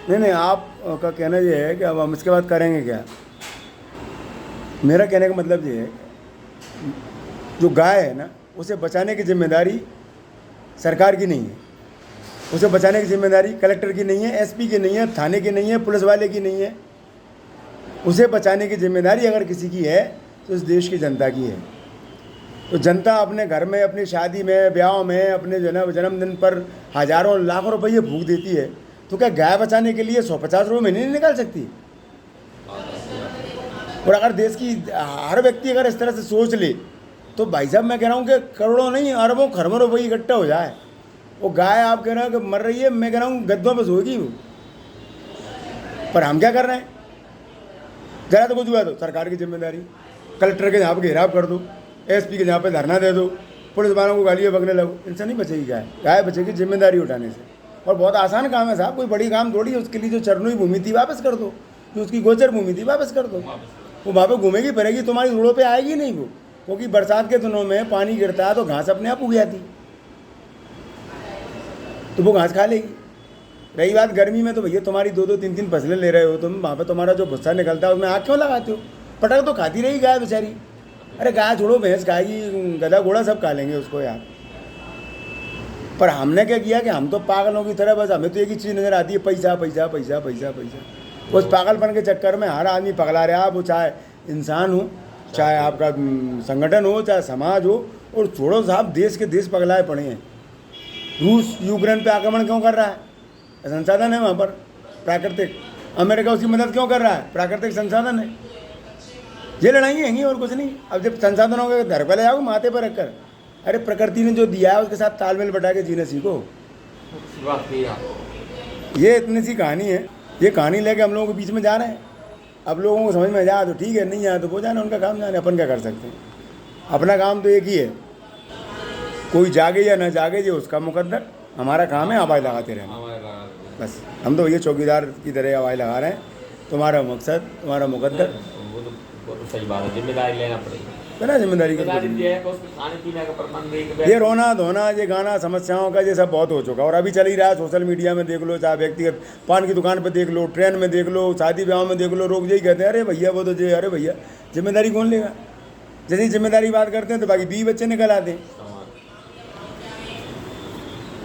नहीं नहीं, आपका कहना ये है कि अब हम इसके बाद करेंगे क्या। मेरा कहने का मतलब ये है, जो गाय है ना, उसे बचाने की जिम्मेदारी सरकार की नहीं है, उसे बचाने की जिम्मेदारी कलेक्टर की नहीं है, एसपी की नहीं है, थाने की नहीं है, पुलिस वाले की नहीं है। उसे बचाने की जिम्मेदारी अगर किसी की है तो इस देश की जनता की है। तो जनता अपने घर में, अपनी शादी में, ब्याह में, अपने जन्मदिन पर हज़ारों लाखों रुपये फूंक देती है, तो क्या गाय बचाने के लिए 150 रुपये महीने नहीं निकाल सकती। और अगर देश की हर व्यक्ति अगर इस तरह से सोच ले तो भाई साहब मैं कह रहा हूँ कि करोड़ों नहीं, अरबों खरबों रुपये इकट्ठा हो जाए। वो गाय आप कह रहे हो कि मर रही है, मैं कह रहा हूँ गद्दों पर सोएगी वो। पर हम क्या कर रहे हैं, जरा तो कुछ हुआ तो सरकार की जिम्मेदारी, कलेक्टर के यहाँ पर घेराव कर दो, एसपी के यहाँ पे धरना दे दो, पुलिस वालों को गालियाँ बकने लगो, इनसे नहीं बचेगी गाय। गाय बचेगी जिम्मेदारी उठाने से। और बहुत आसान काम है साहब, कोई बड़ी काम थोड़ी है। उसके लिए जो चरनोई भूमि थी वापस कर दो, जो उसकी गोचर भूमि थी वापस कर दो। वो वहाँ पे घूमेगी फिरेगी, तुम्हारी रोडों पे आएगी नहीं वो, क्योंकि बरसात के दिनों में पानी गिरता है तो घास अपने आप उग जाती, तो वो घास खा लेगी। रही बात गर्मी में, तो भैया तुम्हारी 2-2 3-3 फसलें ले रहे हो तुम, वहाँ पे तुम्हारा जो भुस्सा निकलता है उसमें आग क्यों लगाते हो। पटक तो खाती रही गाय बेचारी। अरे गाय छोड़ो, भैंस खाएगी, गधा घोड़ा सब खा लेंगे उसको यार। पर हमने क्या किया कि हम तो पागलों की तरह, बस हमें तो एक ही चीज़ नज़र आती है, पैसा पैसा पैसा पैसा पैसा। उस पागलपन के चक्कर में हर आदमी पगला रहा है, वो चाहे इंसान हो, चाहे आपका संगठन हो, चाहे समाज हो। और छोड़ो साहब, देश के देश पगलाए पड़े हैं। रूस यूक्रेन पे आक्रमण क्यों कर रहा है, संसाधन है वहाँ पर प्राकृतिक। अमेरिका उसकी मदद क्यों कर रहा है, प्राकृतिक संसाधन है। ये लड़ाई हैंगी और कुछ नहीं। अब जब संसाधन होगा घर पर ले जाओ माथे पर रखकर, अरे प्रकृति ने जो दिया है उसके साथ तालमेल बैठा के जीने सीखो। ये इतनी सी कहानी है। ये कहानी लेके हम लोगों के बीच में जा रहे हैं। अब लोगों को समझ में जाए तो ठीक है, नहीं आया तो वो जाने, उनका काम जाने, अपन क्या कर सकते हैं। अपना काम तो एक ही है, कोई जागे या ना जागे ये उसका मुकद्दर। हमारा काम है आवाज़ लगाते रहना बस। हम तो ये चौकीदार की तरह आवाज़ लगा रहे हैं। तुम्हारा मकसद, तुम्हारा मुकद्दर, सही बात है, जिम्मेदारी लेना पड़ेगी। बिना जिम्मेदारी के खाने पीने का प्रबंध, ये रोना धोना, ये गाना, समस्याओं का ये सब बहुत हो चुका। और अभी चल ही रहा है, सोशल मीडिया में देख लो, चाहे व्यक्तिगत पान की दुकान पर देख लो, ट्रेन में देख लो, शादी ब्याह में देख लो, लोग यही कहते हैं, अरे भैया वो तो ये, अरे भैया जिम्मेदारी कौन लेगा। जैसे ही जिम्मेदारी बात करते हैं तो बाकी 20 बच्चे निकल आते हैं।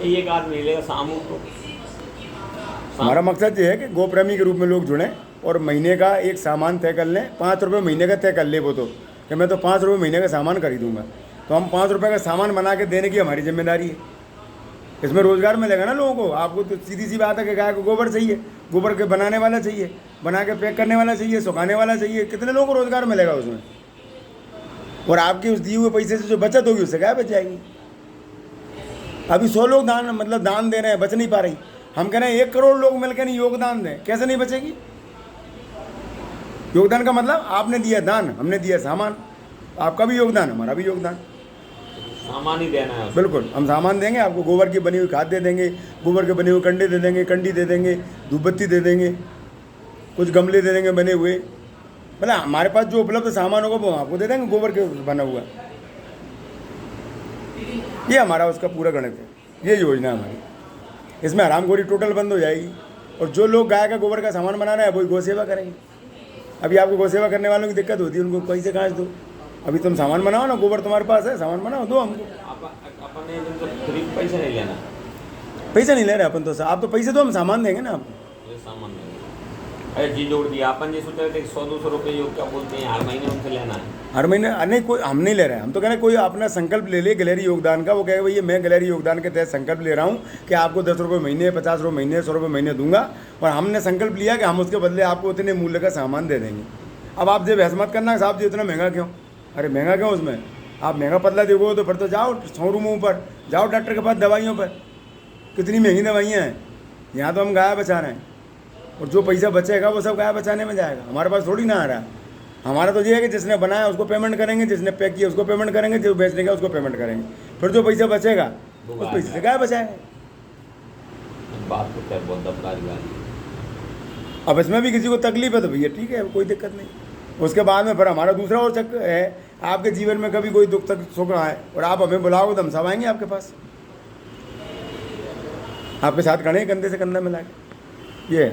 एक आदमी लेगा सामू को। हमारा मकसद ये है कि गोप्रेमी के रूप में लोग जुड़ें और महीने का एक सामान तय कर लें। 5 रुपये महीने का तय कर ले वो, तो कि मैं तो 5 रुपये महीने का सामान खरीदूंगा, तो हम 5 रुपये का सामान बना के देने की हमारी जिम्मेदारी है। इसमें रोज़गार मिलेगा ना लोगों को। आपको तो सीधी सी बात है कि गाय को गोबर चाहिए, गोबर के बनाने वाला चाहिए, बना के पैक करने वाला चाहिए, सुखाने वाला चाहिए, कितने लोगों को रोज़गार मिलेगा उसमें। और आपके उस दिए हुए पैसे से जो बचत होगी उससे गाय बच जाएगी। अभी 100 लोग दान दे रहे हैं, बच नहीं पा रही। हम कह रहे हैं 1 करोड़ लोग मिलकर नहीं योगदान दें, कैसे नहीं बचेगी। योगदान का मतलब आपने दिया दान, हमने दिया सामान, आपका भी योगदान, हमारा भी योगदान। सामान ही देना है। बिल्कुल, हम सामान देंगे आपको, गोबर की बनी हुई खाद दे देंगे, गोबर के बने हुए कंडे दे देंगे, कंडी दे देंगे, धूपबत्ती दे देंगे, कुछ गमले दे देंगे बने हुए। मतलब हमारे पास जो उपलब्ध सामान होगा वो आपको दे देंगे, गोबर के बना हुआ। ये हमारा उसका पूरा गणित है, ये योजना है हमारी। इसमें हरामखोरी टोटल बंद हो जाएगी। और जो लोग गाय का गोबर का सामान बना रहे हैं वही गौ सेवा करेंगे। अभी आपको गौ सेवा करने वालों की दिक्कत होती है, उनको पैसे कहाँ से दो। अभी तुम सामान बनाओ ना, गोबर तुम्हारे पास है, सामान बनाओ, दो हमको। अपन पैसा नहीं लेना, पैसा नहीं ले रहे अपन तो, आप तो पैसे दो, हम सामान देंगे ना आपको। सामान अरे जी जोड़ दिया अपन, ये सोच रहे थे 100-200 रुपये जो क्या बोलते हैं हर महीने उनसे लेना है। हर महीने नहीं, कोई हम नहीं ले रहे हैं। हम तो कह रहे हैं कोई अपना संकल्प ले ले गैलरी योगदान का। वो कहे भैया मैं गैलरी योगदान के तहत संकल्प ले रहा हूँ कि आपको 10 रुपये महीने, 50 रुपये महीने, 100 रुपये महीने दूंगा। और हमने संकल्प लिया कि हम उसके बदले आपको उतने मूल्य का सामान दे देंगे। अब आप जो बहस मत करना साहब जी इतना महंगा क्यों, अरे महंगा क्यों उसमें। आप महंगा पतला देखो तो फिर तो जाओ शोरूमों पर, जाओ डॉक्टर के पास दवाइयों पर, कितनी महंगी दवाइयाँ हैं। यहाँ तो हम गाय बचा रहे हैं, और जो पैसा बचेगा वो सब गाय बचाने में जाएगा। हमारे पास थोड़ी ना आ रहा है। हमारा तो ये है कि जिसने बनाया उसको पेमेंट करेंगे, जिसने पैक किया उसको पेमेंट करेंगे, जो बेचने का उसको पेमेंट करेंगे, फिर जो पैसा बचेगा उस पैसे से गाय बचाएंगे। बात तो खैर बहुत दमदारी वाली है। अब इसमें भी किसी को तकलीफ है तो भैया ठीक है, कोई दिक्कत नहीं। उसके बाद में फिर हमारा दूसरा और चक्कर है, आपके जीवन में कभी कोई दुख तक सुख आए और आप हमें बुलाओगे तो हम सब आएंगे आपके पास, आपके साथ खड़े कंधे से कंधा मिला के। ये